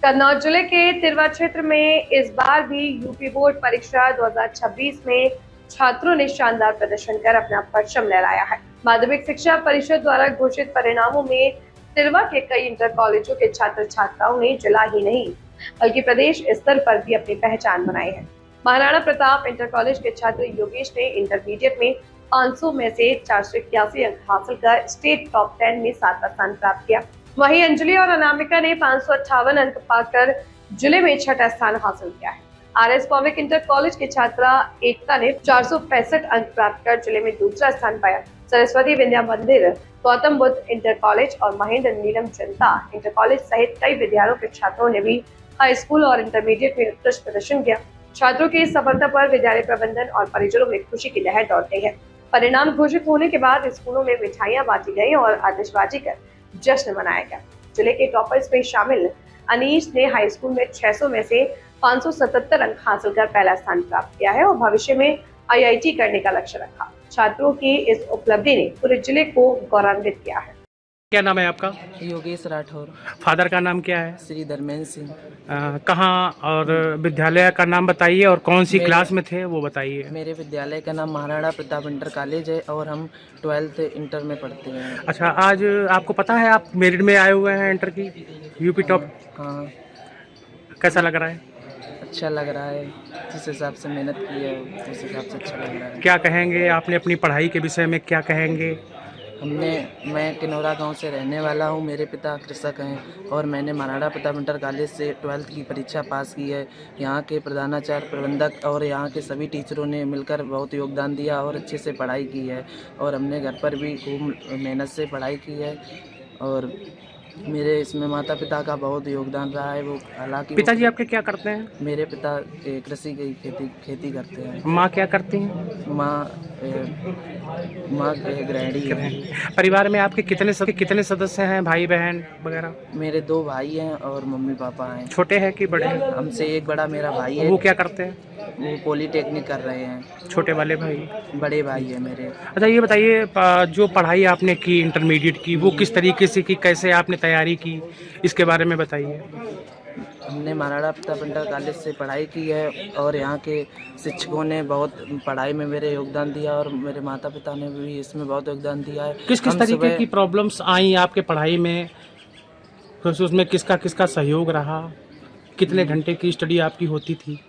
कन्नौज जिले के तिरवा क्षेत्र में इस बार भी यूपी बोर्ड परीक्षा 2026 में छात्रों ने शानदार प्रदर्शन कर अपना परचम लहराया है। माध्यमिक शिक्षा परिषद द्वारा घोषित परिणामों में तिरवा के कई इंटर कॉलेजों के छात्र छात्राओं ने जिला ही नहीं बल्कि प्रदेश स्तर पर भी अपनी पहचान बनाई है। महाराणा प्रताप इंटर कॉलेज के छात्र योगेश ने इंटरमीडिएट में 500 में से 481 अंक हासिल कर स्टेट टॉप 10 में 7वां स्थान प्राप्त किया। वहीं अंजलि और अनामिका ने 558 अंक पाकर जिले में 6ठा स्थान हासिल किया है। आरएस पब्लिक इंटर कॉलेज की छात्रा एकता ने 465 अंक प्राप्त कर जिले में दूसरा स्थान पाया। सरस्वती विद्या मंदिर, गौतम बुद्ध इंटर कॉलेज और महेंद्र नीलम जनता इंटर कॉलेज सहित कई विद्यालयों के छात्रों ने भी हाई स्कूल और इंटरमीडिएट में उत्कृष्ट प्रदर्शन किया। छात्रों की इस सफलता पर विद्यालय प्रबंधन और परिजनों में खुशी की लहर दौड़ गई है। परिणाम घोषित होने के बाद स्कूलों में मिठाइयां बांटी गई और आतिशबाजी कर जश्न मनाया गया। जिले के टॉपर्स में शामिल अनीश ने हाई स्कूल में 600 में से 577 अंक हासिल कर पहला स्थान प्राप्त किया है और भविष्य में आईआईटी करने का लक्ष्य रखा। छात्रों की इस उपलब्धि ने पूरे जिले को गौरवान्वित किया है। क्या नाम है आपका? योगेश राठौर। फादर का नाम क्या है? श्री धर्मेंद्र सिंह। कहाँ और विद्यालय का नाम बताइए और कौन सी क्लास में थे वो बताइए। मेरे विद्यालय का नाम महाराणा प्रताप इंटर कॉलेज है और हम 12th इंटर में पढ़ते हैं। अच्छा, आज आपको पता है आप मेरिट में आए हुए हैं इंटर की यूपी टॉप? हाँ। कैसा लग रहा है? अच्छा लग रहा है, जिस हिसाब से मेहनत की है उस हिसाब से अच्छा लग रहा है। क्या कहेंगे आपने अपनी पढ़ाई के विषय में, क्या कहेंगे? मैं किनौरा गांव से रहने वाला हूं। मेरे पिता कृषक हैं और मैंने महाराणा प्रताप इंटर कॉलेज से 12th की परीक्षा पास की है। यहाँ के प्रधानाचार्य, प्रबंधक और यहाँ के सभी टीचरों ने मिलकर बहुत योगदान दिया और अच्छे से पढ़ाई की है और हमने घर पर भी खूब मेहनत से पढ़ाई की है और मेरे इसमें माता पिता का बहुत योगदान रहा है। वो हालांकि पिताजी आपके क्या करते हैं? मेरे पिता कृषि की खेती करते हैं। माँ क्या करती हैं? माँ गृहिणी है। परिवार में आपके कितने सदस्य हैं, भाई बहन वगैरह? मेरे 2 भाई हैं और मम्मी पापा हैं। छोटे हैं कि बड़े हैं? हमसे एक बड़ा मेरा भाई है। वो क्या करते हैं? वो पॉलिटेक्निक कर रहे हैं। छोटे वाले भाई? बड़े भाई है मेरे। अच्छा, ये बताइए जो पढ़ाई आपने की इंटरमीडिएट की वो किस तरीके से की, कैसे आपने तैयारी की, इसके बारे में बताइए। हमने महाराणा प्रताप इंटर कॉलेज से पढ़ाई की है और यहाँ के शिक्षकों ने बहुत पढ़ाई में मेरे योगदान दिया और मेरे माता पिता ने भी इसमें बहुत योगदान दिया है। किस तरीके की प्रॉब्लम्स आई आपके पढ़ाई में, तो उसमें किसका किसका सहयोग रहा? कितने घंटे की स्टडी आपकी होती थी?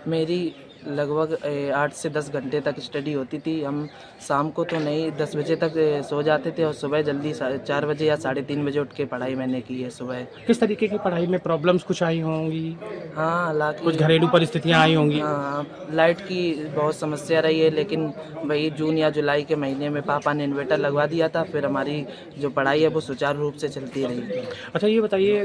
मेरी लगभग 8 से 10 घंटे तक स्टडी होती थी। हम शाम को तो नहीं 10 बजे तक सो जाते थे और सुबह जल्दी 4 बजे या 3:30 बजे उठ के पढ़ाई मैंने की है सुबह। किस तरीके की पढ़ाई में प्रॉब्लम्स कुछ आई होंगी? हाँ, हालांकि कुछ घरेलू परिस्थितियाँ आई होंगी। हाँ, लाइट की बहुत समस्या रही है, लेकिन वही जून या जुलाई के महीने में पापा ने इन्वर्टर लगवा दिया था, फिर हमारी जो पढ़ाई है वो सुचारू रूप से चलती रही। अच्छा, ये बताइए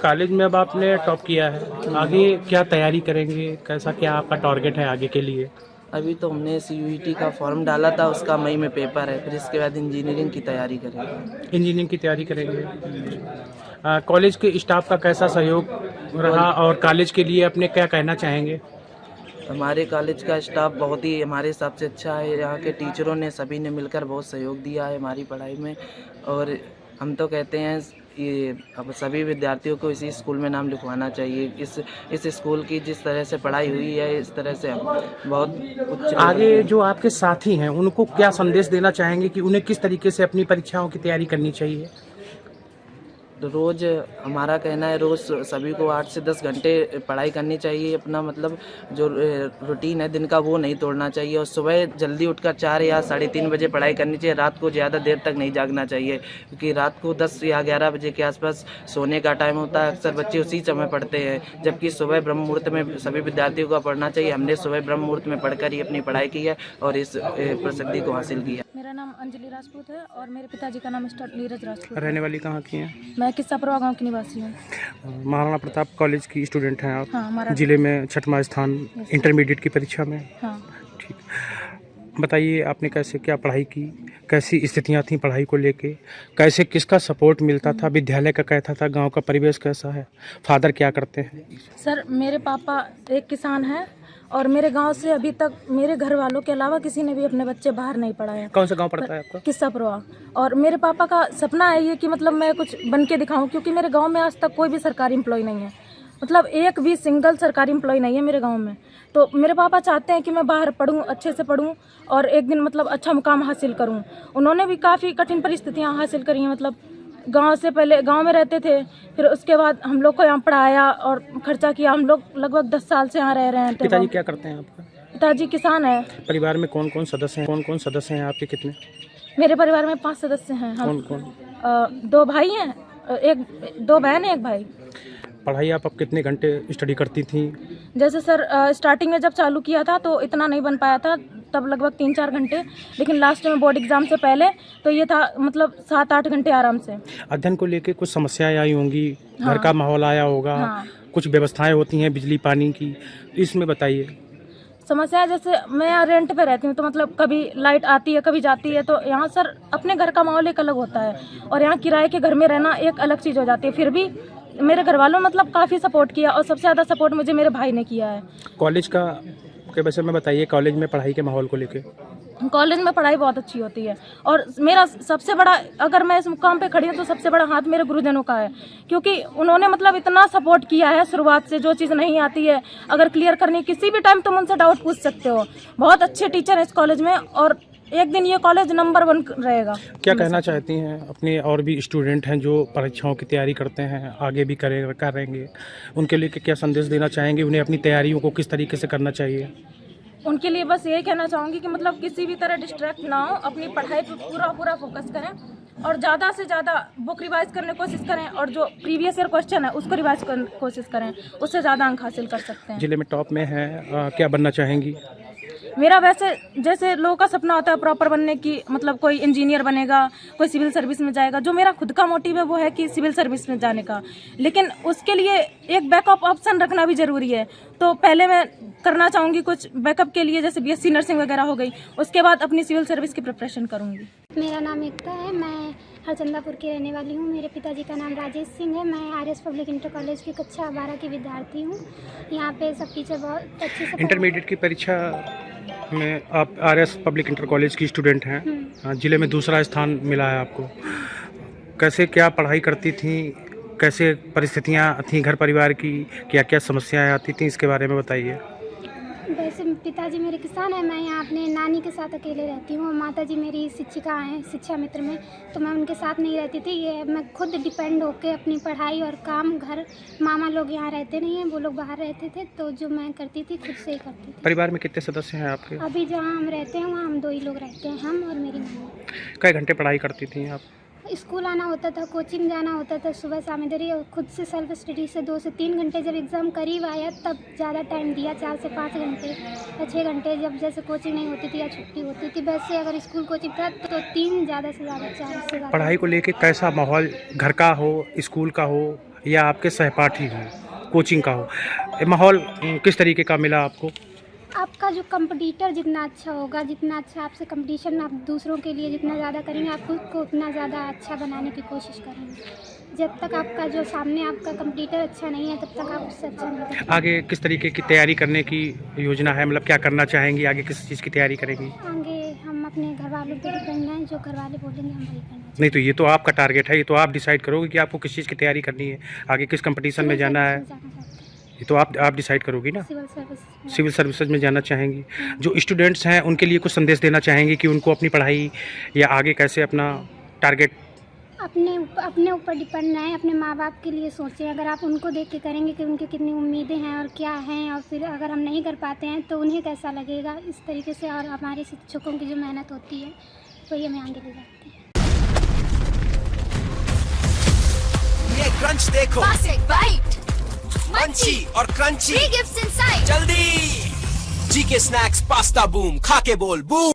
कॉलेज में अब आपने टॉप किया है, आगे क्या तैयारी करेंगे, कैसा क्या आपका टारगेट है आगे के लिए? अभी तो हमने CUET का फॉर्म डाला था, उसका मई में पेपर है, फिर इसके बाद इंजीनियरिंग की तैयारी करेंगे। इंजीनियरिंग की तैयारी करेंगे। कॉलेज के स्टाफ का कैसा सहयोग रहा और कॉलेज के लिए अपने क्या कहना चाहेंगे? हमारे कॉलेज का स्टाफ बहुत ही हमारे हिसाब से अच्छा है। यहाँ के टीचरों ने सभी ने मिलकर बहुत सहयोग दिया है हमारी पढ़ाई में और हम तो कहते हैं ये अब सभी विद्यार्थियों को इसी स्कूल में नाम लिखवाना चाहिए। इस स्कूल की जिस तरह से पढ़ाई हुई है, इस तरह से बहुत उच्च। आगे जो आपके साथी हैं उनको क्या संदेश देना चाहेंगे कि उन्हें किस तरीके से अपनी परीक्षाओं की तैयारी करनी चाहिए? रोज़ हमारा कहना है रोज़ सभी को 8 से 10 घंटे पढ़ाई करनी चाहिए। अपना मतलब जो रूटीन है दिन का वो नहीं तोड़ना चाहिए और सुबह जल्दी उठकर 4 या 3:30 बजे पढ़ाई करनी चाहिए। रात को ज़्यादा देर तक नहीं जागना चाहिए क्योंकि रात को 10 या 11 बजे के आसपास सोने का टाइम होता है। अक्सर बच्चे उसी समय पढ़ते हैं, जबकि सुबह ब्रह्म मुहूर्त में सभी विद्यार्थियों को पढ़ना चाहिए। हमने सुबह ब्रह्म मुहूर्त में पढ़कर ही अपनी पढ़ाई की है और इस प्रसिद्धि को हासिल किया। मेरा नाम अंजलि राजपूत है और मेरे पिताजी का नाम मिस्टर नीरज राजपूत। रहने वाली कहाँ की हैं? मैं किस्सापुरवा गांव की निवासी हूँ। महाराणा प्रताप कॉलेज की स्टूडेंट हैं आप? हाँ, जिले में 6वां स्थान इंटरमीडिएट की परीक्षा में। हाँ। ठीक, बताइए आपने कैसे क्या पढ़ाई की, कैसी स्थितियाँ थी पढ़ाई को लेके, कैसे किसका सपोर्ट मिलता था, विद्यालय का कैसा था, गांव का परिवेश कैसा है, फादर क्या करते हैं? सर, मेरे पापा एक किसान हैं और मेरे गांव से अभी तक मेरे घर वालों के अलावा किसी ने भी अपने बच्चे बाहर नहीं पढ़ाया। कौन सा गांव पड़ता है आपका? किस्सा परवा। और मेरे पापा का सपना है ये कि मतलब मैं कुछ बन के दिखाऊं, क्योंकि मेरे गांव में आज तक कोई भी सरकारी एम्प्लॉय नहीं है, मतलब एक भी सिंगल सरकारी एम्प्लॉय नहीं है मेरे गांव में। तो मेरे पापा चाहते हैं कि मैं बाहर पढूं, अच्छे से पढूं और एक दिन मतलब अच्छा मुकाम हासिल करूं। उन्होंने भी काफ़ी कठिन परिस्थितियां हासिल करी हैं, मतलब गांव से पहले गांव में रहते थे, फिर उसके बाद हम लोग को यहाँ पढ़ाया और खर्चा किया। हम लोग लगभग 10 साल से यहाँ रह रहे हैं। पिताजी क्या करते हैं आपका? पिताजी किसान है। परिवार में कौन कौन सदस्य हैं? कौन कौन सदस्य हैं आपके? कितने? मेरे परिवार में 5 सदस्य हैं। कौन कौन? 2 भाई हैं, 2 बहन है, 1 भाई। पढ़ाई आप अब कितने घंटे स्टडी करती थी? जैसे सर स्टार्टिंग में जब चालू किया था तो इतना नहीं बन पाया था, तब लगभग 3-4 घंटे, लेकिन लास्ट में बोर्ड एग्जाम से पहले तो ये था मतलब 7-8 घंटे आराम से। अध्ययन को लेके कुछ समस्याएं आई होंगी, घर का माहौल आया होगा, कुछ व्यवस्थाएं होती हैं बिजली पानी की, तो इसमें बताइए। समस्या जैसे मैं यहाँ रेंट पे रहती हूँ, तो मतलब कभी लाइट आती है कभी जाती है, तो यहाँ सर अपने घर का माहौल एक अलग होता है और यहाँ किराए के घर में रहना एक अलग चीज़ हो जाती है। फिर भी मेरे घर वालों मतलब काफ़ी सपोर्ट किया और सबसे ज़्यादा सपोर्ट मुझे मेरे भाई ने किया है। कॉलेज का के वैसे में बताइए, कॉलेज में पढ़ाई के माहौल को लेके। कॉलेज में पढ़ाई बहुत अच्छी होती है और मेरा सबसे बड़ा, अगर मैं इस मुकाम पे खड़ी हूँ तो सबसे बड़ा हाथ मेरे गुरुजनों का है, क्योंकि उन्होंने मतलब इतना सपोर्ट किया है शुरुआत से। जो चीज़ नहीं आती है अगर क्लियर करनी, किसी भी टाइम तुम उनसे डाउट पूछ सकते हो। बहुत अच्छे टीचर हैं इस कॉलेज में और एक दिन ये कॉलेज नंबर 1 रहेगा। क्या कहना चाहती हैं अपने और भी स्टूडेंट हैं जो परीक्षाओं की तैयारी करते हैं, आगे भी करेंगे, उनके लिए क्या संदेश देना चाहेंगे? उन्हें अपनी तैयारियों को किस तरीके से करना चाहिए? उनके लिए बस यही कहना चाहूँगी कि मतलब किसी भी तरह डिस्ट्रैक्ट ना हो, अपनी पढ़ाई पर पूरा फोकस करें और ज़्यादा से ज़्यादा बुक रिवाइज करने की कोशिश करें और जो प्रीवियस ईयर क्वेश्चन है उसको रिवाइज करने की कोशिश करें, उससे ज़्यादा अंक हासिल कर सकते हैं। जिले में टॉप में है, क्या बनना चाहेंगी? मेरा वैसे जैसे लोगों का सपना होता है प्रॉपर बनने की, मतलब कोई इंजीनियर बनेगा, कोई सिविल सर्विस में जाएगा। जो मेरा खुद का मोटिव है वो है कि सिविल सर्विस में जाने का, लेकिन उसके लिए एक बैकअप ऑप्शन रखना भी ज़रूरी है। तो पहले मैं करना चाहूँगी कुछ बैकअप के लिए, जैसे BSc नर्सिंग वगैरह हो गई, उसके बाद अपनी सिविल सर्विस की प्रिपरेशन करूँगी। मेरा नाम एकता है, मैं हरचंदापुर की रहने वाली हूँ। मेरे पिताजी का नाम राजेश सिंह है। मैं RS पब्लिक इंटर कॉलेज की कक्षा 12 की विद्यार्थी हूँ। यहाँ पे सब टीचर बहुत अच्छे से। इंटरमीडिएट की परीक्षा में आप RS पब्लिक इंटर कॉलेज की स्टूडेंट हैं, जिले में दूसरा स्थान मिला है आपको। कैसे क्या पढ़ाई करती थी, कैसे परिस्थितियाँ थीं घर परिवार की, क्या क्या समस्याएं आती थीं, इसके बारे में बताइए। वैसे पिताजी मेरे किसान हैं, मैं यहाँ अपने नानी के साथ अकेले रहती हूँ। माताजी मेरी शिक्षिका हैं शिक्षा मित्र में, तो मैं उनके साथ नहीं रहती थी। ये मैं खुद डिपेंड होके अपनी पढ़ाई और काम, घर मामा लोग यहाँ रहते नहीं हैं, वो लोग बाहर रहते थे, तो जो मैं करती थी खुद से ही करती थी। परिवार में कितने सदस्य हैं आपके? अभी जहाँ हम रहते हैं वहाँ हम 2 ही लोग रहते हैं, हम और मेरी मम्मी। कई घंटे पढ़ाई करती थी आप? स्कूल आना होता था, कोचिंग जाना होता था सुबह शाम इधर ही, और खुद से सेल्फ स्टडी से 2 से 3 घंटे। जब एग्ज़ाम करीब आया तब ज़्यादा टाइम दिया, 4 से 5 घंटे या 6 घंटे, जब जैसे कोचिंग नहीं होती थी या छुट्टी होती थी। वैसे अगर स्कूल कोचिंग था तो 3, ज़्यादा से ज़्यादा 4 से ज़्यादा। पढ़ाई को लेके कैसा माहौल, घर का हो, स्कूल का हो या आपके सहपाठी हो, कोचिंग का हो, माहौल किस तरीके का मिला आपको? आपका जो कंपटीटर जितना अच्छा होगा, जितना अच्छा आपसे कंपटीशन आप दूसरों के लिए जितना ज़्यादा करेंगे, आप खुद को उतना ज़्यादा अच्छा बनाने की कोशिश करेंगे। जब तक आपका जो सामने आपका कंपटीटर अच्छा नहीं है तब तक आप उससे अच्छा नहीं कर सकते। आगे किस तरीके की तैयारी करने की योजना है, मतलब क्या करना चाहेंगी, आगे किस चीज़ की तैयारी करेंगी? आगे हम अपने घर वालों पर डिपेंड हैं, जो घर वाले बोलेंगे हम वही करना। नहीं तो ये तो आपका टारगेट है, ये तो आप डिसाइड करोगे कि आपको किस चीज़ की तैयारी करनी है, आगे किस कंपटीशन में जाना है, ये तो आप डिसाइड करोगी ना। सिविल सर्विसेज में जाना चाहेंगी। जो स्टूडेंट्स हैं उनके लिए कुछ संदेश देना चाहेंगी कि उनको अपनी पढ़ाई या आगे कैसे अपना टारगेट? अपने ऊपर डिपेंड रहें, अपने माँ बाप के लिए सोचें। अगर आप उनको देख के करेंगे कि उनकी कितनी उम्मीदें हैं और क्या हैं, और फिर अगर हम नहीं कर पाते हैं तो उन्हें कैसा लगेगा, इस तरीके से। और हमारे शिक्षकों की जो मेहनत होती है वही हमें आगे ले जाती है। ये क्रंच देखो, बाइट, मंची और क्रंची, गिफ्ट्स इनसाइड। जल्दी! जीके स्नैक्स पास्ता बूम, खा के बोल बूम।